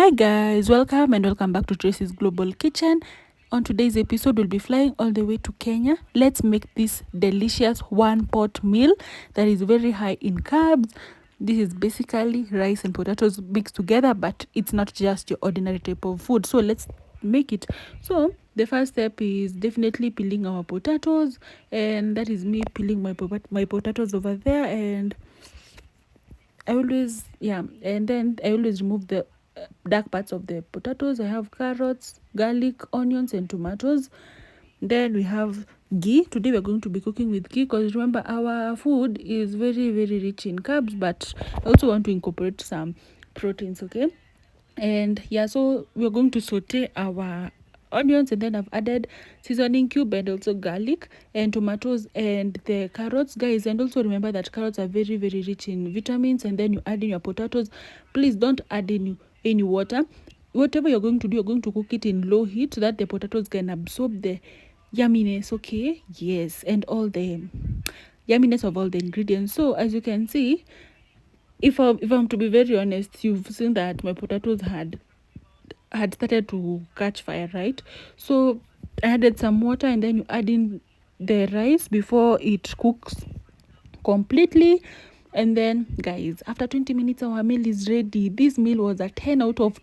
Hi guys, welcome back to Tracy's Global Kitchen. On today's episode, we'll be flying all the way to Kenya. Let's make this delicious one pot meal that is very high in carbs. This is basically rice and potatoes mixed together, but it's not just your ordinary type of food. So let's make it. So the first step is definitely peeling our potatoes, and that is me peeling my potatoes over there. And I always remove the dark parts of the potatoes. I have carrots, garlic, onions, and tomatoes. Then we have ghee. Today we're going to be cooking with ghee because remember our food is very rich in carbs, but I also want to incorporate some proteins. Okay, and yeah, so we're going to saute our onions, and then I've added seasoning cube and also garlic and tomatoes and the carrots, guys. And also remember that carrots are very rich in vitamins. And then you add in your potatoes. Please don't add any water. Whatever you're going to do, you're going to cook it in low heat so that the potatoes can absorb the yumminess. Okay, yes, and all the yumminess of all the ingredients. So as you can see, if I'm to be very honest, you've seen that my potatoes had started to catch fire, right? So I added some water, and then you add in the rice before it cooks completely. And then guys, after 20 minutes our meal is ready. This meal was a 10 out of